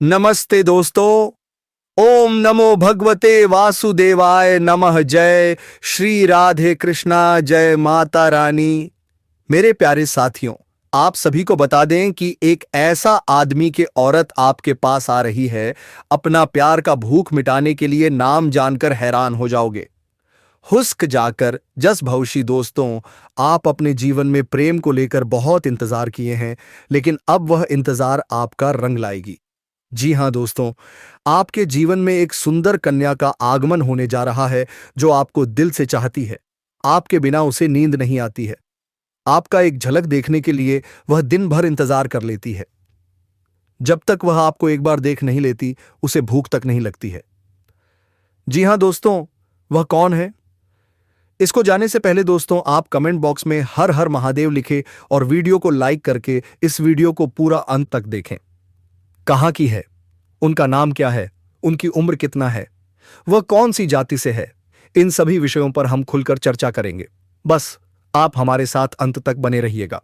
नमस्ते दोस्तों। ओम नमो भगवते वासुदेवाय नमः। जय श्री राधे कृष्णा, जय माता रानी। मेरे प्यारे साथियों, आप सभी को बता दें कि एक ऐसा आदमी की औरत आपके पास आ रही है। अपना प्यार का भूख मिटाने के लिए नाम जानकर हैरान हो जाओगे। हुस्क जाकर जस भवशी दोस्तों, आप अपने जीवन में प्रेम को लेकर बहुत इंतजार किए हैं, लेकिन अब वह इंतजार आपका रंग लाएगी। जी हां दोस्तों, आपके जीवन में एक सुंदर कन्या का आगमन होने जा रहा है जो आपको दिल से चाहती है। आपके बिना उसे नींद नहीं आती है। आपका एक झलक देखने के लिए वह दिन भर इंतजार कर लेती है। जब तक वह आपको एक बार देख नहीं लेती, उसे भूख तक नहीं लगती है। जी हां दोस्तों, वह कौन है? इसको जानने से पहले दोस्तों, आप कमेंट बॉक्स में हर हर महादेव लिखें और वीडियो को लाइक करके इस वीडियो को पूरा अंत तक देखें। कहाँ की है? उनका नाम क्या है? उनकी उम्र कितना है? वह कौन सी जाति से है? इन सभी विषयों पर हम खुलकर चर्चा करेंगे। बस आप हमारे साथ अंत तक बने रहिएगा।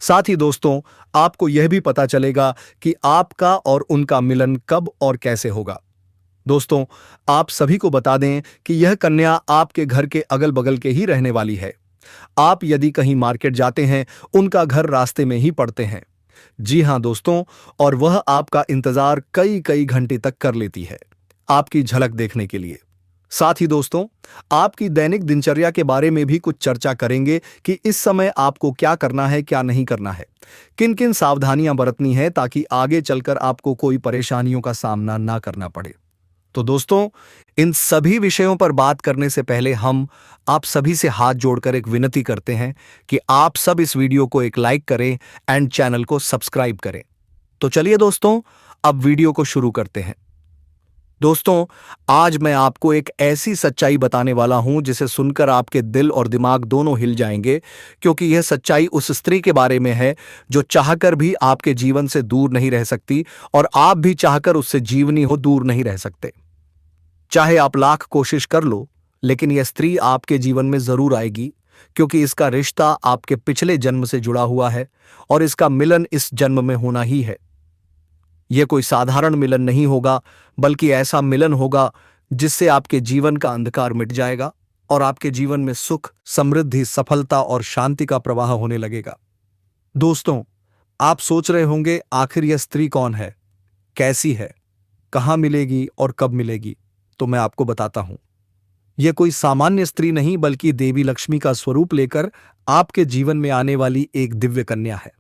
साथ ही दोस्तों, आपको यह भी पता चलेगा कि आपका और उनका मिलन कब और कैसे होगा। दोस्तों, आप सभी को बता दें कि यह कन्या आपके घर के अगल बगल के ही रहने वाली है। आप यदि कहीं मार्केट जाते हैं, उनका घर रास्ते में ही पड़ते हैं। जी हां दोस्तों, और वह आपका इंतजार कई कई घंटे तक कर लेती है आपकी झलक देखने के लिए। साथ ही दोस्तों, आपकी दैनिक दिनचर्या के बारे में भी कुछ चर्चा करेंगे कि इस समय आपको क्या करना है, क्या नहीं करना है, किन किन सावधानियां बरतनी है ताकि आगे चलकर आपको कोई परेशानियों का सामना ना करना पड़े। तो दोस्तों, इन सभी विषयों पर बात करने से पहले हम आप सभी से हाथ जोड़कर एक विनती करते हैं कि आप सब इस वीडियो को एक लाइक करें एंड चैनल को सब्सक्राइब करें। तो चलिए दोस्तों, अब वीडियो को शुरू करते हैं। दोस्तों, आज मैं आपको एक ऐसी सच्चाई बताने वाला हूं जिसे सुनकर आपके दिल और दिमाग दोनों हिल जाएंगे, क्योंकि यह सच्चाई उस स्त्री के बारे में है जो चाहकर भी आपके जीवन से दूर नहीं रह सकती और आप भी चाहकर उससे जीवनी हो दूर नहीं रह सकते। चाहे आप लाख कोशिश कर लो, लेकिन यह स्त्री आपके जीवन में जरूर आएगी, क्योंकि इसका रिश्ता आपके पिछले जन्म से जुड़ा हुआ है और इसका मिलन इस जन्म में होना ही है। यह कोई साधारण मिलन नहीं होगा, बल्कि ऐसा मिलन होगा जिससे आपके जीवन का अंधकार मिट जाएगा और आपके जीवन में सुख, समृद्धि, सफलता और शांति का प्रवाह होने लगेगा। दोस्तों, आप सोच रहे होंगे, आखिर यह स्त्री कौन है, कैसी है, कहां मिलेगी और कब मिलेगी? तो मैं आपको बताता हूं। यह कोई सामान्य स्त्री नहीं, बल्कि देवी लक्ष्मी का स्वरूप लेकर आपके जीवन में आने वाली एक दिव्य कन्या है।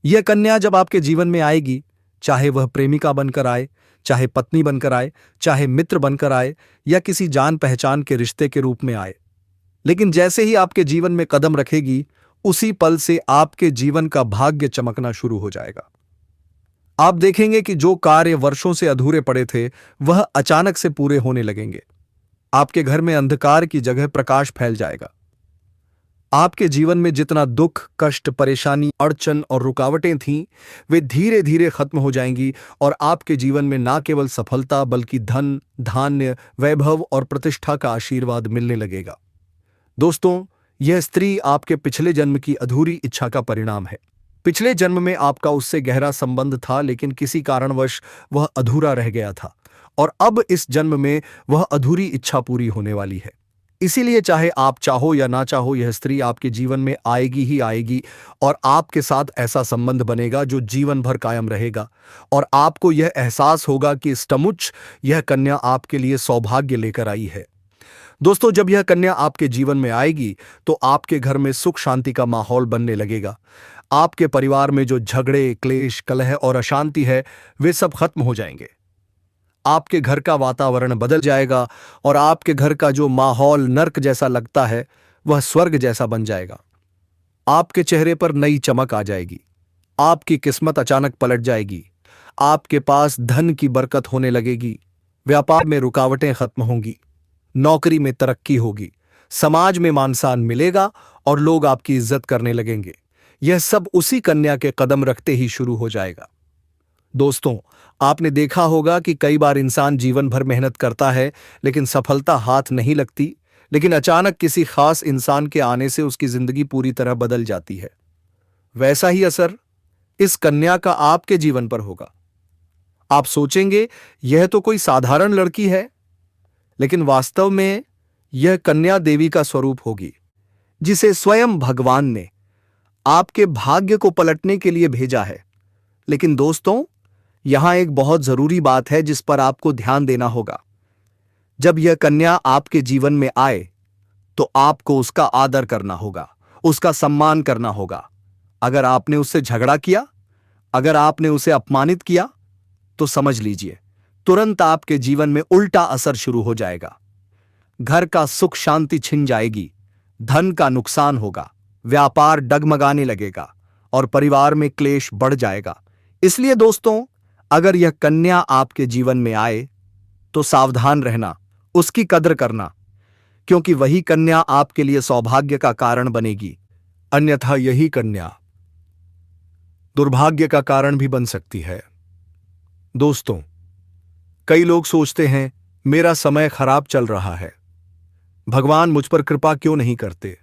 यह कन्या जब आपके जीवन में आएगी, चाहे वह प्रेमिका बनकर आए, चाहे पत्नी बनकर आए, चाहे मित्र बनकर आए या किसी जान पहचान के रिश्ते के रूप में आए, लेकिन जैसे ही आपके जीवन में कदम रखेगी, उसी पल से आपके जीवन का भाग्य चमकना शुरू हो जाएगा। आप देखेंगे कि जो कार्य वर्षों से अधूरे पड़े थे, वह अचानक से पूरे होने लगेंगे। आपके घर में अंधकार की जगह प्रकाश फैल जाएगा। आपके जीवन में जितना दुख, कष्ट, परेशानी, अड़चन और रुकावटें थीं, वे धीरे धीरे खत्म हो जाएंगी और आपके जीवन में ना केवल सफलता, बल्कि धन, धान्य, वैभव और प्रतिष्ठा का आशीर्वाद मिलने लगेगा। दोस्तों, यह स्त्री आपके पिछले जन्म की अधूरी इच्छा का परिणाम है। पिछले जन्म में आपका उससे गहरा संबंध था, लेकिन किसी कारणवश वह अधूरा रह गया था और अब इस जन्म में वह अधूरी इच्छा पूरी होने वाली है। इसीलिए चाहे आप चाहो या ना चाहो, यह स्त्री आपके जीवन में आएगी ही आएगी और आपके साथ ऐसा संबंध बनेगा जो जीवन भर कायम रहेगा और आपको यह एहसास होगा कि सचमुच यह कन्या आपके लिए सौभाग्य लेकर आई है। दोस्तों, जब यह कन्या आपके जीवन में आएगी तो आपके घर में सुख शांति का माहौल बनने लगेगा। आपके परिवार में जो झगड़े, क्लेश, कलह और अशांति है, वे सब खत्म हो जाएंगे। आपके घर का वातावरण बदल जाएगा और आपके घर का जो माहौल नर्क जैसा लगता है, वह स्वर्ग जैसा बन जाएगा। आपके चेहरे पर नई चमक आ जाएगी। आपकी किस्मत अचानक पलट जाएगी। आपके पास धन की बरकत होने लगेगी। व्यापार में रुकावटें खत्म होंगी। नौकरी में तरक्की होगी। समाज में मान सम्मान मिलेगा और लोग आपकी इज्जत करने लगेंगे। यह सब उसी कन्या के कदम रखते ही शुरू हो जाएगा। दोस्तों, आपने देखा होगा कि कई बार इंसान जीवन भर मेहनत करता है, लेकिन सफलता हाथ नहीं लगती, लेकिन अचानक किसी खास इंसान के आने से उसकी जिंदगी पूरी तरह बदल जाती है। वैसा ही असर इस कन्या का आपके जीवन पर होगा। आप सोचेंगे यह तो कोई साधारण लड़की है, लेकिन वास्तव में यह कन्या देवी का स्वरूप होगी, जिसे स्वयं भगवान ने आपके भाग्य को पलटने के लिए भेजा है। लेकिन दोस्तों, यहां एक बहुत जरूरी बात है जिस पर आपको ध्यान देना होगा। जब यह कन्या आपके जीवन में आए तो आपको उसका आदर करना होगा, उसका सम्मान करना होगा। अगर आपने उससे झगड़ा किया, अगर आपने उसे अपमानित किया, तो समझ लीजिए तुरंत आपके जीवन में उल्टा असर शुरू हो जाएगा। घर का सुख शांति छिन जाएगी, धन का नुकसान होगा, व्यापार डगमगाने लगेगा और परिवार में क्लेश बढ़ जाएगा। इसलिए दोस्तों, अगर यह कन्या आपके जीवन में आए तो सावधान रहना, उसकी कद्र करना, क्योंकि वही कन्या आपके लिए सौभाग्य का कारण बनेगी। अन्यथा यही कन्या दुर्भाग्य का कारण भी बन सकती है। दोस्तों, कई लोग सोचते हैं मेरा समय खराब चल रहा है, भगवान मुझ पर कृपा क्यों नहीं करते।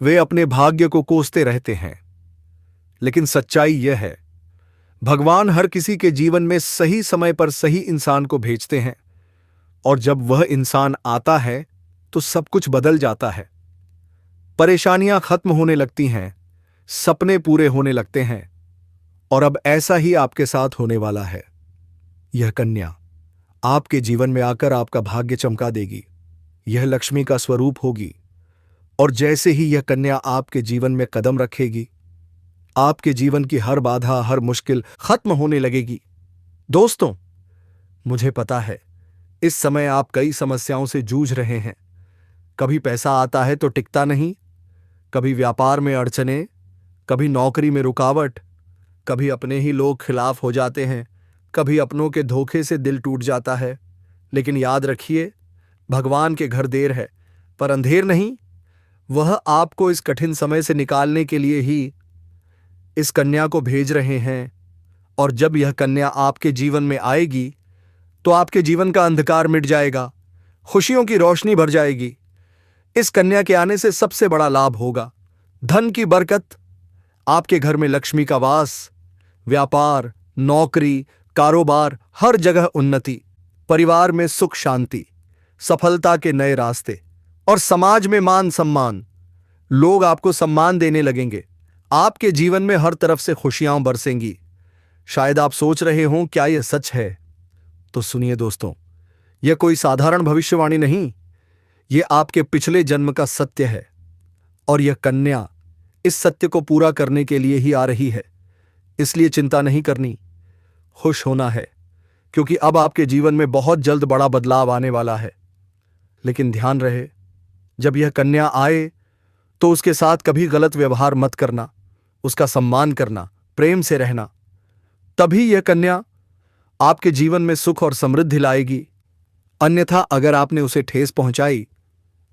वे अपने भाग्य को कोसते रहते हैं। लेकिन सच्चाई यह है, भगवान हर किसी के जीवन में सही समय पर सही इंसान को भेजते हैं, और जब वह इंसान आता है तो सब कुछ बदल जाता है। परेशानियां खत्म होने लगती हैं, सपने पूरे होने लगते हैं, और अब ऐसा ही आपके साथ होने वाला है। यह कन्या आपके जीवन में आकर आपका भाग्य चमका देगी। यह लक्ष्मी का स्वरूप होगी, और जैसे ही यह कन्या आपके जीवन में कदम रखेगी, आपके जीवन की हर बाधा, हर मुश्किल खत्म होने लगेगी। दोस्तों, मुझे पता है इस समय आप कई समस्याओं से जूझ रहे हैं। कभी पैसा आता है तो टिकता नहीं, कभी व्यापार में अड़चने, कभी नौकरी में रुकावट, कभी अपने ही लोग खिलाफ हो जाते हैं, कभी अपनों के धोखे से दिल टूट जाता है। लेकिन याद रखिए, भगवान के घर देर है पर अंधेर नहीं। वह आपको इस कठिन समय से निकालने के लिए ही इस कन्या को भेज रहे हैं, और जब यह कन्या आपके जीवन में आएगी तो आपके जीवन का अंधकार मिट जाएगा, खुशियों की रोशनी भर जाएगी। इस कन्या के आने से सबसे बड़ा लाभ होगा धन की बरकत, आपके घर में लक्ष्मी का वास, व्यापार, नौकरी, कारोबार, हर जगह उन्नति, परिवार में सुख शांति, सफलता के नए रास्ते, और समाज में मान सम्मान। लोग आपको सम्मान देने लगेंगे। आपके जीवन में हर तरफ से खुशियां बरसेंगी। शायद आप सोच रहे हों क्या यह सच है? तो सुनिए दोस्तों, यह कोई साधारण भविष्यवाणी नहीं, यह आपके पिछले जन्म का सत्य है, और यह कन्या इस सत्य को पूरा करने के लिए ही आ रही है। इसलिए चिंता नहीं करनी, खुश होना है, क्योंकि अब आपके जीवन में बहुत जल्द बड़ा बदलाव आने वाला है। लेकिन ध्यान रहे, जब यह कन्या आए तो उसके साथ कभी गलत व्यवहार मत करना, उसका सम्मान करना, प्रेम से रहना। तभी यह कन्या आपके जीवन में सुख और समृद्धि लाएगी। अन्यथा अगर आपने उसे ठेस पहुंचाई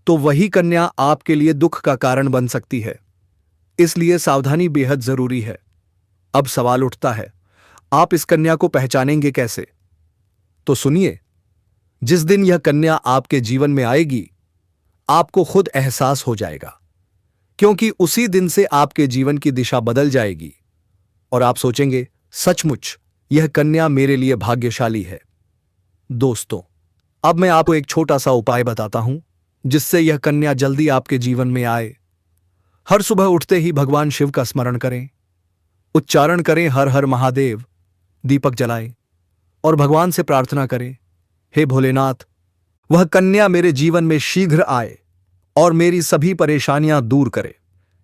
तो वही कन्या आपके लिए दुख का कारण बन सकती है। इसलिए सावधानी बेहद जरूरी है। अब सवाल उठता है, आप इस कन्या को पहचानेंगे कैसे? तो सुनिए, जिस दिन यह कन्या आपके जीवन में आएगी, आपको खुद एहसास हो जाएगा, क्योंकि उसी दिन से आपके जीवन की दिशा बदल जाएगी, और आप सोचेंगे सचमुच यह कन्या मेरे लिए भाग्यशाली है। दोस्तों, अब मैं आपको एक छोटा सा उपाय बताता हूं, जिससे यह कन्या जल्दी आपके जीवन में आए। हर सुबह उठते ही भगवान शिव का स्मरण करें, उच्चारण करें हर हर महादेव, दीपक जलाएं और भगवान से प्रार्थना करें, हे भोलेनाथ, वह कन्या मेरे जीवन में शीघ्र आए और मेरी सभी परेशानियां दूर करे।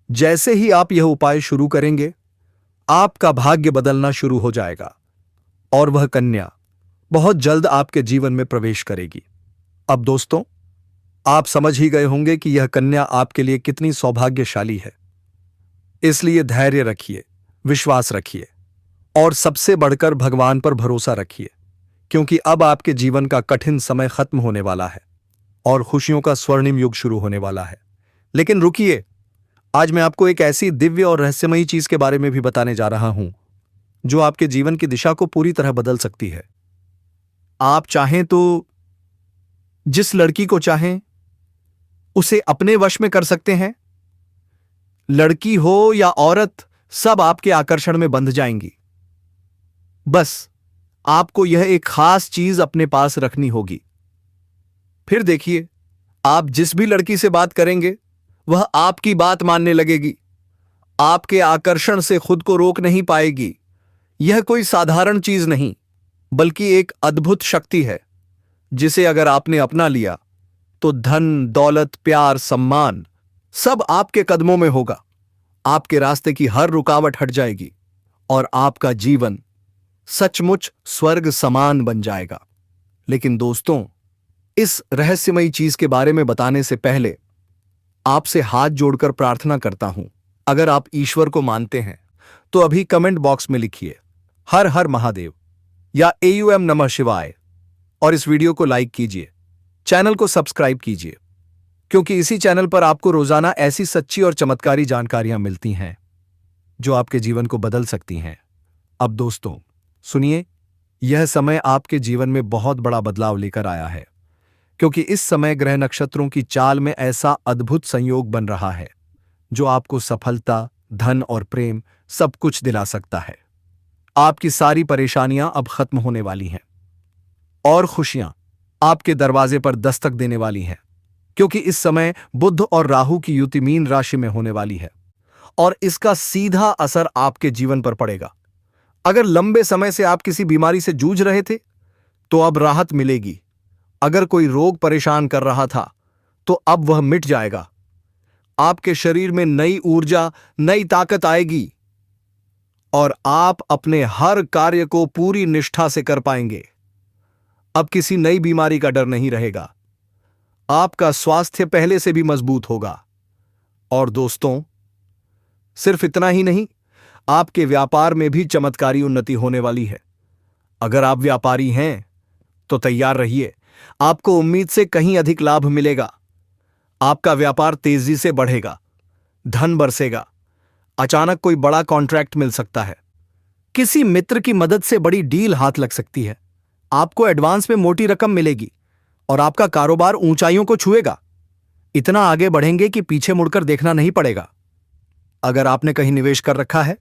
जैसे ही आप यह उपाय शुरू करेंगे, आपका भाग्य बदलना शुरू हो जाएगा और वह कन्या बहुत जल्द आपके जीवन में प्रवेश करेगी। अब दोस्तों, आप समझ ही गए होंगे कि यह कन्या आपके लिए कितनी सौभाग्यशाली है। इसलिए धैर्य रखिए, विश्वास रखिए और सबसे बढ़कर भगवान पर भरोसा रखिए, क्योंकि अब आपके जीवन का कठिन समय खत्म होने वाला है और खुशियों का स्वर्णिम युग शुरू होने वाला है। लेकिन रुकिए, आज मैं आपको एक ऐसी दिव्य और रहस्यमयी चीज के बारे में भी बताने जा रहा हूं जो आपके जीवन की दिशा को पूरी तरह बदल सकती है। आप चाहें तो जिस लड़की को चाहें उसे अपने वश में कर सकते हैं। लड़की हो या औरत, सब आपके आकर्षण में बंध जाएंगी। बस आपको यह एक खास चीज अपने पास रखनी होगी। फिर देखिए, आप जिस भी लड़की से बात करेंगे वह आपकी बात मानने लगेगी, आपके आकर्षण से खुद को रोक नहीं पाएगी। यह कोई साधारण चीज नहीं, बल्कि एक अद्भुत शक्ति है, जिसे अगर आपने अपना लिया तो धन, दौलत, प्यार, सम्मान सब आपके कदमों में होगा। आपके रास्ते की हर रुकावट हट जाएगी और आपका जीवन सचमुच स्वर्ग समान बन जाएगा। लेकिन दोस्तों, इस रहस्यमयी चीज के बारे में बताने से पहले आपसे हाथ जोड़कर प्रार्थना करता हूं। अगर आप ईश्वर को मानते हैं तो अभी कमेंट बॉक्स में लिखिए हर हर महादेव या AUM नमः शिवाय, और इस वीडियो को लाइक कीजिए, चैनल को सब्सक्राइब कीजिए, क्योंकि इसी चैनल पर आपको रोजाना ऐसी सच्ची और चमत्कारी जानकारियां मिलती हैं जो आपके जीवन को बदल सकती हैं। अब दोस्तों सुनिए, यह समय आपके जीवन में बहुत बड़ा बदलाव लेकर आया है, क्योंकि इस समय ग्रह नक्षत्रों की चाल में ऐसा अद्भुत संयोग बन रहा है जो आपको सफलता, धन और प्रेम सब कुछ दिला सकता है। आपकी सारी परेशानियां अब खत्म होने वाली हैं और खुशियां आपके दरवाजे पर दस्तक देने वाली हैं, क्योंकि इस समय बुध और राहु की युति मीन राशि में होने वाली है और इसका सीधा असर आपके जीवन पर पड़ेगा। अगर लंबे समय से आप किसी बीमारी से जूझ रहे थे तो अब राहत मिलेगी। अगर कोई रोग परेशान कर रहा था तो अब वह मिट जाएगा। आपके शरीर में नई ऊर्जा, नई ताकत आएगी और आप अपने हर कार्य को पूरी निष्ठा से कर पाएंगे। अब किसी नई बीमारी का डर नहीं रहेगा। आपका स्वास्थ्य पहले से भी मजबूत होगा। और दोस्तों, सिर्फ इतना ही नहीं, आपके व्यापार में भी चमत्कारी उन्नति होने वाली है। अगर आप व्यापारी हैं तो तैयार रहिए, आपको उम्मीद से कहीं अधिक लाभ मिलेगा। आपका व्यापार तेजी से बढ़ेगा, धन बरसेगा, अचानक कोई बड़ा कॉन्ट्रैक्ट मिल सकता है, किसी मित्र की मदद से बड़ी डील हाथ लग सकती है, आपको एडवांस में मोटी रकम मिलेगी और आपका कारोबार ऊंचाइयों को छुएगा। इतना आगे बढ़ेंगे कि पीछे मुड़कर देखना नहीं पड़ेगा। अगर आपने कहीं निवेश कर रखा है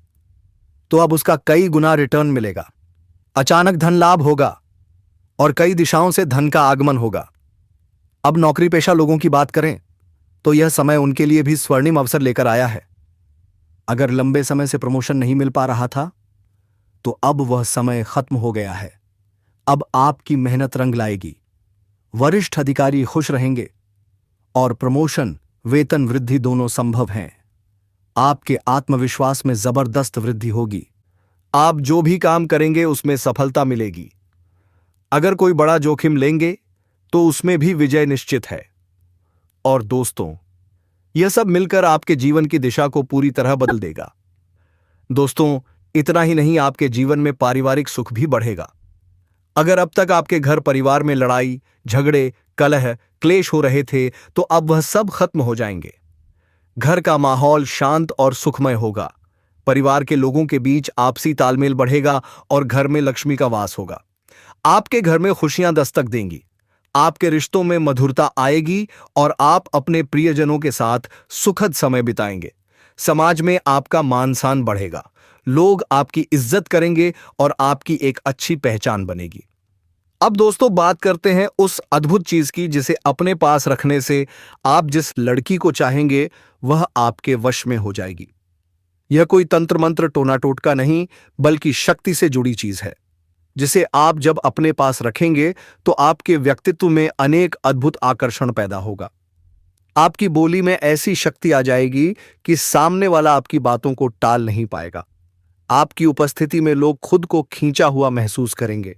तो अब उसका कई गुना रिटर्न मिलेगा। अचानक धन लाभ होगा और कई दिशाओं से धन का आगमन होगा। अब नौकरी पेशा लोगों की बात करें तो यह समय उनके लिए भी स्वर्णिम अवसर लेकर आया है। अगर लंबे समय से प्रमोशन नहीं मिल पा रहा था तो अब वह समय खत्म हो गया है। अब आपकी मेहनत रंग लाएगी, वरिष्ठ अधिकारी खुश रहेंगे और प्रमोशन, वेतन वृद्धि दोनों संभव हैं। आपके आत्मविश्वास में जबरदस्त वृद्धि होगी। आप जो भी काम करेंगे उसमें सफलता मिलेगी। अगर कोई बड़ा जोखिम लेंगे तो उसमें भी विजय निश्चित है। और दोस्तों, यह सब मिलकर आपके जीवन की दिशा को पूरी तरह बदल देगा। दोस्तों, इतना ही नहीं, आपके जीवन में पारिवारिक सुख भी बढ़ेगा। अगर अब तक आपके घर परिवार में लड़ाई, झगड़े, कलह, क्लेश हो रहे थे तो अब वह सब खत्म हो जाएंगे। घर का माहौल शांत और सुखमय होगा। परिवार के लोगों के बीच आपसी तालमेल बढ़ेगा और घर में लक्ष्मी का वास होगा। आपके घर में खुशियां दस्तक देंगी, आपके रिश्तों में मधुरता आएगी और आप अपने प्रियजनों के साथ सुखद समय बिताएंगे। समाज में आपका मान सम्मान बढ़ेगा, लोग आपकी इज्जत करेंगे और आपकी एक अच्छी पहचान बनेगी। अब दोस्तों बात करते हैं उस अद्भुत चीज की जिसे अपने पास रखने से आप जिस लड़की को चाहेंगे वह आपके वश में हो जाएगी। यह कोई तंत्र मंत्र, टोना टोटका नहीं, बल्कि शक्ति से जुड़ी चीज है, जिसे आप जब अपने पास रखेंगे तो आपके व्यक्तित्व में अनेक अद्भुत आकर्षण पैदा होगा। आपकी बोली में ऐसी शक्ति आ जाएगी कि सामने वाला आपकी बातों को टाल नहीं पाएगा। आपकी उपस्थिति में लोग खुद को खींचा हुआ महसूस करेंगे।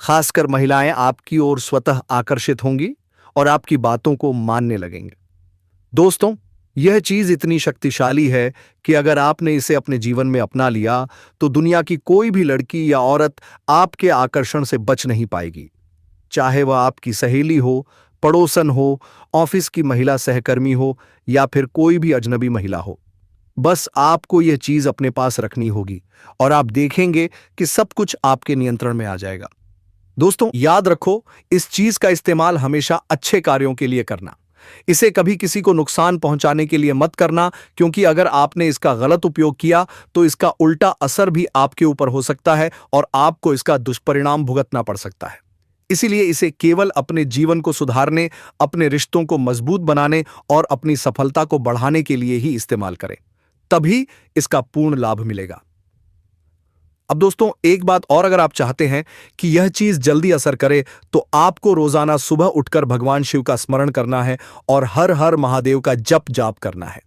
खासकर महिलाएं आपकी ओर स्वतः आकर्षित होंगी और आपकी बातों को मानने लगेंगे। दोस्तों, यह चीज इतनी शक्तिशाली है कि अगर आपने इसे अपने जीवन में अपना लिया तो दुनिया की कोई भी लड़की या औरत आपके आकर्षण से बच नहीं पाएगी। चाहे वह आपकी सहेली हो, पड़ोसन हो, ऑफिस की महिला सहकर्मी हो या फिर कोई भी अजनबी महिला हो। बस आपको यह चीज अपने पास रखनी होगी और आप देखेंगे कि सब कुछ आपके नियंत्रण में आ जाएगा। दोस्तों, याद रखो, इस चीज का इस्तेमाल हमेशा अच्छे कार्यों के लिए करना, इसे कभी किसी को नुकसान पहुंचाने के लिए मत करना, क्योंकि अगर आपने इसका गलत उपयोग किया तो इसका उल्टा असर भी आपके ऊपर हो सकता है और आपको इसका दुष्परिणाम भुगतना पड़ सकता है। इसीलिए इसे केवल अपने जीवन को सुधारने, अपने रिश्तों को मजबूत बनाने और अपनी सफलता को बढ़ाने के लिए ही इस्तेमाल करें। तभी इसका पूर्ण लाभ मिलेगा। अब दोस्तों, एक बात और, अगर आप चाहते हैं कि यह चीज जल्दी असर करे तो आपको रोजाना सुबह उठकर भगवान शिव का स्मरण करना है और हर हर महादेव का जप जाप करना है।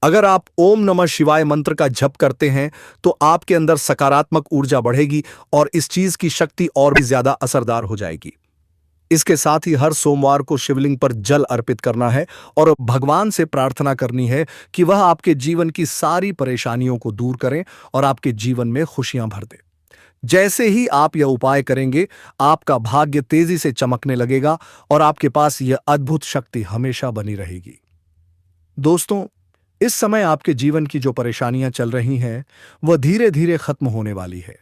अगर आप ओम नमः शिवाय मंत्र का जप करते हैं तो आपके अंदर सकारात्मक ऊर्जा बढ़ेगी और इस चीज की शक्ति और भी ज्यादा असरदार हो जाएगी। इसके साथ ही हर सोमवार को शिवलिंग पर जल अर्पित करना है और भगवान से प्रार्थना करनी है कि वह आपके जीवन की सारी परेशानियों को दूर करें और आपके जीवन में खुशियां भर दे। जैसे ही आप यह उपाय करेंगे, आपका भाग्य तेजी से चमकने लगेगा और आपके पास यह अद्भुत शक्ति हमेशा बनी रहेगी। दोस्तों, इस समय आपके जीवन की जो परेशानियां चल रही हैं, वह धीरे धीरे खत्म होने वाली है।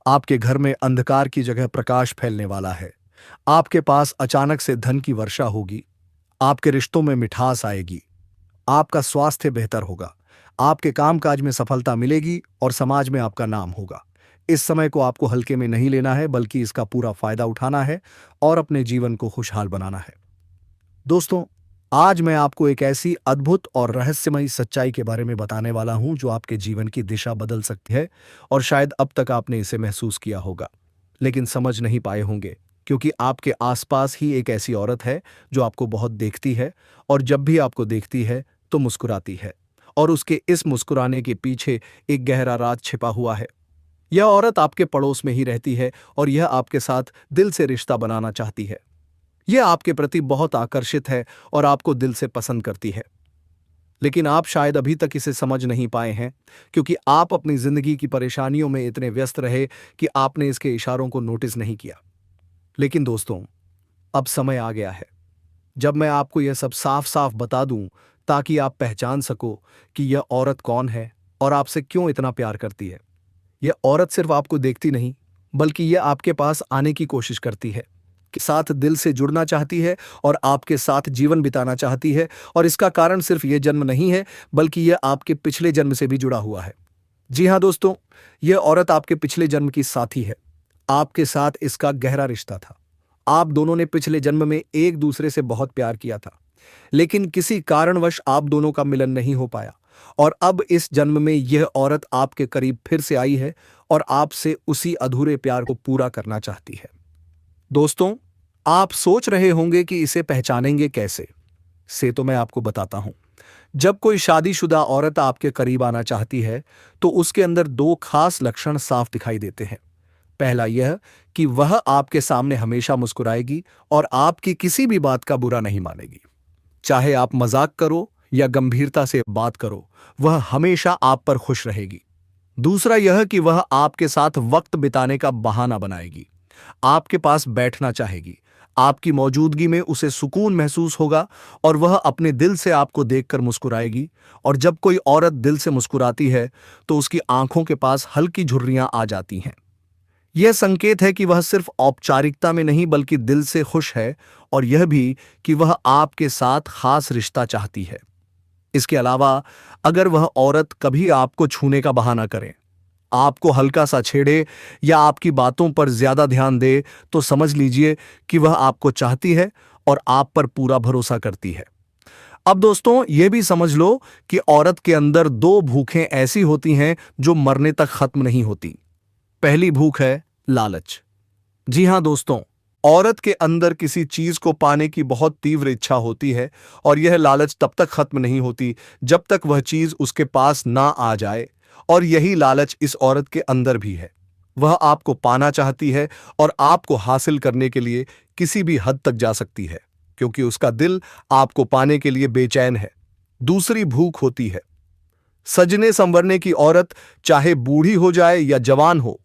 आपके घर में अंधकार की जगह प्रकाश फैलने वाला है। आपके पास अचानक से धन की वर्षा होगी। आपके रिश्तों में मिठास आएगी। आपका स्वास्थ्य बेहतर होगा। आपके कामकाज में सफलता मिलेगी और समाज में आपका नाम होगा। इस समय को आपको हल्के में नहीं लेना है, बल्कि इसका पूरा फायदा उठाना है और अपने जीवन को खुशहाल बनाना है। दोस्तों, आज मैं आपको एक ऐसी अद्भुत और रहस्यमयी सच्चाई के बारे में बताने वाला हूं जो आपके जीवन की दिशा बदल सकती है और शायद अब तक आपने इसे महसूस किया होगा, लेकिन समझ नहीं पाए होंगे, क्योंकि आपके आसपास ही एक ऐसी औरत है जो आपको बहुत देखती है और जब भी आपको देखती है तो मुस्कुराती है, और उसके इस मुस्कुराने के पीछे एक गहरा राज छिपा हुआ है। यह औरत आपके पड़ोस में ही रहती है और यह आपके साथ दिल से रिश्ता बनाना चाहती है। यह आपके प्रति बहुत आकर्षित है और आपको दिल से पसंद करती है, लेकिन आप शायद अभी तक इसे समझ नहीं पाए हैं, क्योंकि आप अपनी जिंदगी की परेशानियों में इतने व्यस्त रहे कि आपने इसके इशारों को नोटिस नहीं किया। लेकिन दोस्तों, अब समय आ गया है जब मैं आपको यह सब साफ साफ बता दूं, ताकि आप पहचान सको कि यह औरत कौन है और आपसे क्यों इतना प्यार करती है। यह औरत सिर्फ आपको देखती नहीं, बल्कि यह आपके पास आने की कोशिश करती है, के साथ दिल से जुड़ना चाहती है और आपके साथ जीवन बिताना चाहती है। और इसका कारण सिर्फ यह जन्म नहीं है, बल्कि यह आपके पिछले जन्म से भी जुड़ा हुआ है। जी हाँ दोस्तों, यह औरत आपके पिछले जन्म की साथी है। आपके साथ इसका गहरा रिश्ता था। आप दोनों ने पिछले जन्म में एक दूसरे से बहुत प्यार किया था, लेकिन किसी कारणवश आप दोनों का मिलन नहीं हो पाया, और अब इस जन्म में यह औरत आपके करीब फिर से आई है और आपसे उसी अधूरे प्यार को पूरा करना चाहती है। दोस्तों, आप सोच रहे होंगे कि इसे पहचानेंगे कैसे? तो मैं आपको बताता हूं। जब कोई शादीशुदा औरत आपके करीब आना चाहती है तो उसके अंदर दो खास लक्षण साफ दिखाई देते हैं। पहला यह कि वह आपके सामने हमेशा मुस्कुराएगी और आपकी किसी भी बात का बुरा नहीं मानेगी। चाहे आप मजाक करो या गंभीरता से बात करो, वह हमेशा आप पर खुश रहेगी। दूसरा यह कि वह आपके साथ वक्त बिताने का बहाना बनाएगी। आपके पास बैठना चाहेगी। आपकी मौजूदगी में उसे सुकून महसूस होगा और वह अपने दिल से आपको देखकर मुस्कुराएगी। और जब कोई औरत दिल से मुस्कुराती है तो उसकी आंखों के पास हल्की झुर्रियां आ जाती हैं। यह संकेत है कि वह सिर्फ औपचारिकता में नहीं, बल्कि दिल से खुश है, और यह भी कि वह आपके साथ खास रिश्ता चाहती है। इसके अलावा अगर वह औरत कभी आपको छूने का बहाना करे, आपको हल्का सा छेड़े या आपकी बातों पर ज्यादा ध्यान दे, तो समझ लीजिए कि वह आपको चाहती है और आप पर पूरा भरोसा करती है। अब दोस्तों, यह भी समझ लो कि औरत के अंदर दो भूखें ऐसी होती हैं जो मरने तक खत्म नहीं होती। पहली भूख है लालच। जी हां दोस्तों, औरत के अंदर किसी चीज को पाने की बहुत तीव्र इच्छा होती है और यह लालच तब तक खत्म नहीं होती जब तक वह चीज उसके पास ना आ जाए। और यही लालच इस औरत के अंदर भी है। वह आपको पाना चाहती है और आपको हासिल करने के लिए किसी भी हद तक जा सकती है, क्योंकि उसका दिल आपको पाने के लिए बेचैन है। दूसरी भूख होती है सजने संवरने की। औरत चाहे बूढ़ी हो जाए या जवान हो,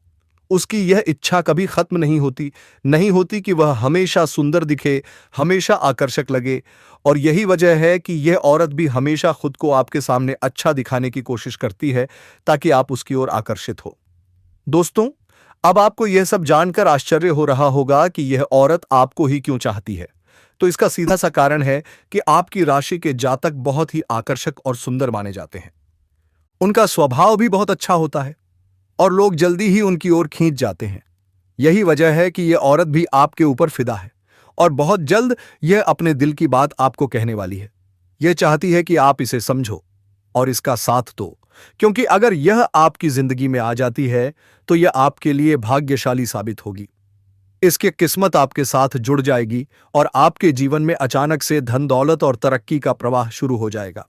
उसकी यह इच्छा कभी खत्म नहीं होती कि वह हमेशा सुंदर दिखे, हमेशा आकर्षक लगे। और यही वजह है कि यह औरत भी हमेशा खुद को आपके सामने अच्छा दिखाने की कोशिश करती है, ताकि आप उसकी ओर आकर्षित हो। दोस्तों, अब आपको यह सब जानकर आश्चर्य हो रहा होगा कि यह औरत आपको ही क्यों चाहती है। तो इसका सीधा सा कारण है कि आपकी राशि के जातक बहुत ही आकर्षक और सुंदर माने जाते हैं। उनका स्वभाव भी बहुत अच्छा होता है और लोग जल्दी ही उनकी ओर खींच जाते हैं। यही वजह है कि यह औरत भी आपके ऊपर फिदा है और बहुत जल्द यह अपने दिल की बात आपको कहने वाली है। यह चाहती है कि आप इसे समझो और इसका साथ दो, क्योंकि अगर यह आपकी जिंदगी में आ जाती है तो यह आपके लिए भाग्यशाली साबित होगी। इसकी किस्मत आपके साथ जुड़ जाएगी और आपके जीवन में अचानक से धन दौलत और तरक्की का प्रवाह शुरू हो जाएगा।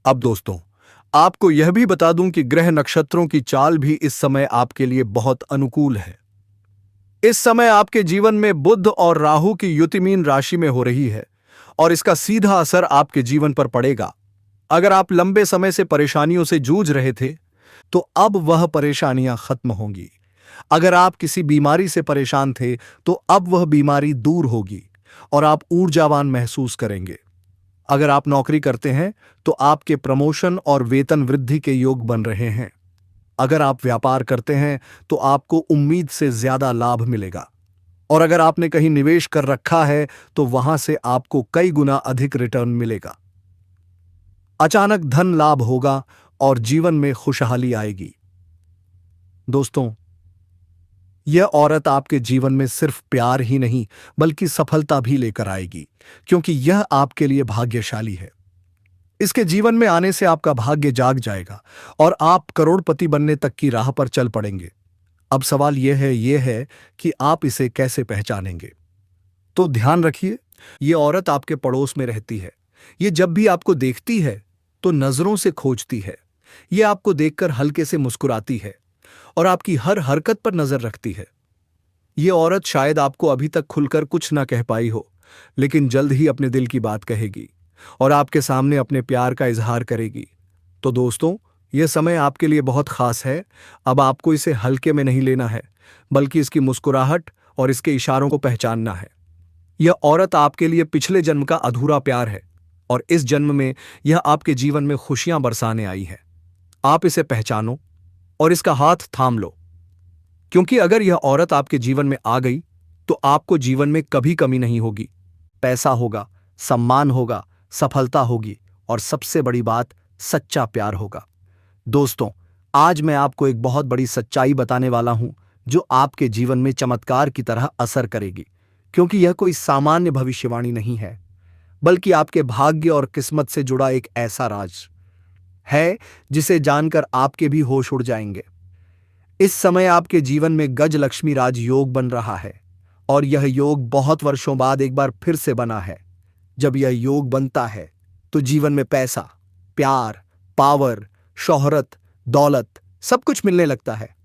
अब दोस्तों, आपको यह भी बता दूं कि ग्रह नक्षत्रों की चाल भी इस समय आपके लिए बहुत अनुकूल है। इस समय आपके जीवन में बुध और राहु की युति मीन राशि में हो रही है और इसका सीधा असर आपके जीवन पर पड़ेगा। अगर आप लंबे समय से परेशानियों से जूझ रहे थे तो अब वह परेशानियां खत्म होंगी। अगर आप किसी बीमारी से परेशान थे तो अब वह बीमारी दूर होगी और आप ऊर्जावान महसूस करेंगे। अगर आप नौकरी करते हैं तो आपके प्रमोशन और वेतन वृद्धि के योग बन रहे हैं। अगर आप व्यापार करते हैं तो आपको उम्मीद से ज्यादा लाभ मिलेगा और अगर आपने कहीं निवेश कर रखा है तो वहां से आपको कई गुना अधिक रिटर्न मिलेगा। अचानक धन लाभ होगा और जीवन में खुशहाली आएगी। दोस्तों, यह औरत आपके जीवन में सिर्फ प्यार ही नहीं बल्कि सफलता भी लेकर आएगी, क्योंकि यह आपके लिए भाग्यशाली है। इसके जीवन में आने से आपका भाग्य जाग जाएगा और आप करोड़पति बनने तक की राह पर चल पड़ेंगे। अब सवाल यह है कि आप इसे कैसे पहचानेंगे। तो ध्यान रखिए, यह औरत आपके पड़ोस में रहती है। ये जब भी आपको देखती है तो नजरों से खोजती है। यह आपको देखकर हल्के से मुस्कुराती है और आपकी हर हरकत पर नजर रखती है। यह औरत शायद आपको अभी तक खुलकर कुछ ना कह पाई हो, लेकिन जल्द ही अपने दिल की बात कहेगी और आपके सामने अपने प्यार का इजहार करेगी। तो दोस्तों, यह समय आपके लिए बहुत खास है। अब आपको इसे हल्के में नहीं लेना है, बल्कि इसकी मुस्कुराहट और इसके इशारों को पहचानना है। यह औरत आपके लिए पिछले जन्म का अधूरा प्यार है और इस जन्म में यह आपके जीवन में खुशियां बरसाने आई है। आप इसे पहचानो और इसका हाथ थाम लो, क्योंकि अगर यह औरत आपके जीवन में आ गई तो आपको जीवन में कभी कमी नहीं होगी। पैसा होगा, सम्मान होगा, सफलता होगी और सबसे बड़ी बात, सच्चा प्यार होगा। दोस्तों, आज मैं आपको एक बहुत बड़ी सच्चाई बताने वाला हूं जो आपके जीवन में चमत्कार की तरह असर करेगी, क्योंकि यह कोई सामान्य भविष्यवाणी नहीं है, बल्कि आपके भाग्य और किस्मत से जुड़ा एक ऐसा राज है जिसे जानकर आपके भी होश उड़ जाएंगे। इस समय आपके जीवन में गज लक्ष्मी राज योग बन रहा है और यह योग बहुत वर्षों बाद एक बार फिर से बना है। जब यह योग बनता है तो जीवन में पैसा, प्यार, पावर, शोहरत, दौलत सब कुछ मिलने लगता है।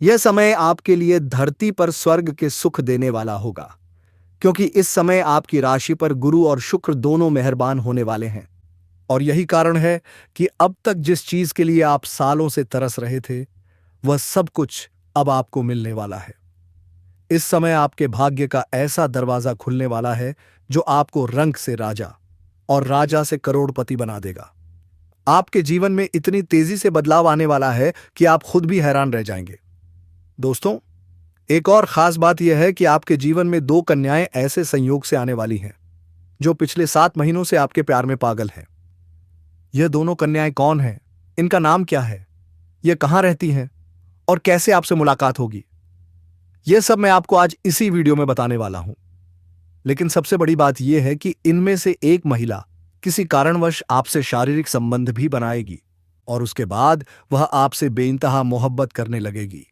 यह समय आपके लिए धरती पर स्वर्ग के सुख देने वाला होगा, क्योंकि इस समय आपकी राशि पर गुरु और शुक्र दोनों मेहरबान होने वाले हैं। और यही कारण है कि अब तक जिस चीज के लिए आप सालों से तरस रहे थे, वह सब कुछ अब आपको मिलने वाला है। इस समय आपके भाग्य का ऐसा दरवाजा खुलने वाला है जो आपको रंक से राजा और राजा से करोड़पति बना देगा। आपके जीवन में इतनी तेजी से बदलाव आने वाला है कि आप खुद भी हैरान रह जाएंगे। दोस्तों, एक और खास बात यह है कि आपके जीवन में 2 कन्याएं ऐसे संयोग से आने वाली हैं जो पिछले 7 महीनों से आपके प्यार में पागल हैं। यह दोनों कन्याएं कौन हैं? इनका नाम क्या है? यह कहां रहती हैं और कैसे आपसे मुलाकात होगी? यह सब मैं आपको आज इसी वीडियो में बताने वाला हूं। लेकिन सबसे बड़ी बात यह है कि इनमें से एक महिला किसी कारणवश आपसे शारीरिक संबंध भी बनाएगी और उसके बाद वह आपसे बेइंतहा मोहब्बत करने लगेगी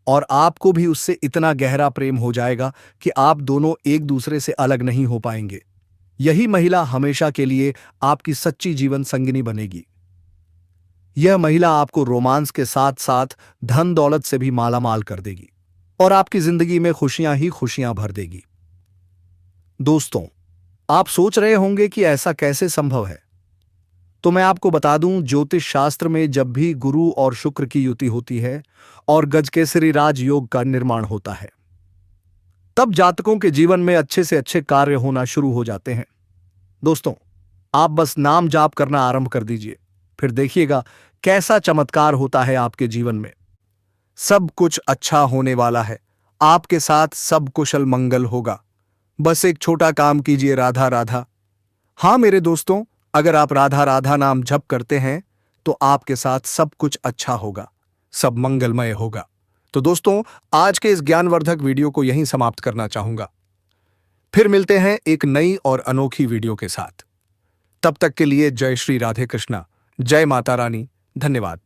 और आपको भी उससे इतना गहरा प्रेम हो जाएगा कि आप दोनों एक दूसरे से अलग नहीं हो पाएंगे। यही महिला हमेशा के लिए आपकी सच्ची जीवन संगिनी बनेगी। यह महिला आपको रोमांस के साथ साथ धन दौलत से भी मालामाल कर देगी और आपकी जिंदगी में खुशियां ही खुशियां भर देगी। दोस्तों, आप सोच रहे होंगे कि ऐसा कैसे संभव है? तो मैं आपको बता दूं, ज्योतिष शास्त्र में जब भी गुरु और शुक्र की युति होती है और गजकेसरी राज योग का निर्माण होता है, तब जातकों के जीवन में अच्छे से अच्छे कार्य होना शुरू हो जाते हैं। दोस्तों, आप बस नाम जाप करना आरंभ कर दीजिए, फिर देखिएगा कैसा चमत्कार होता है आपके जीवन में। सब कुछ अच्छा होने वाला है, आपके साथ सब कुशल मंगल होगा। बस एक छोटा काम कीजिए, राधा राधा। हाँ मेरे दोस्तों, अगर आप राधा राधा नाम जप करते हैं तो आपके साथ सब कुछ अच्छा होगा, सब मंगलमय होगा। तो दोस्तों, आज के इस ज्ञानवर्धक वीडियो को यहीं समाप्त करना चाहूंगा। फिर मिलते हैं एक नई और अनोखी वीडियो के साथ। तब तक के लिए जय श्री राधे कृष्णा, जय माता रानी। धन्यवाद।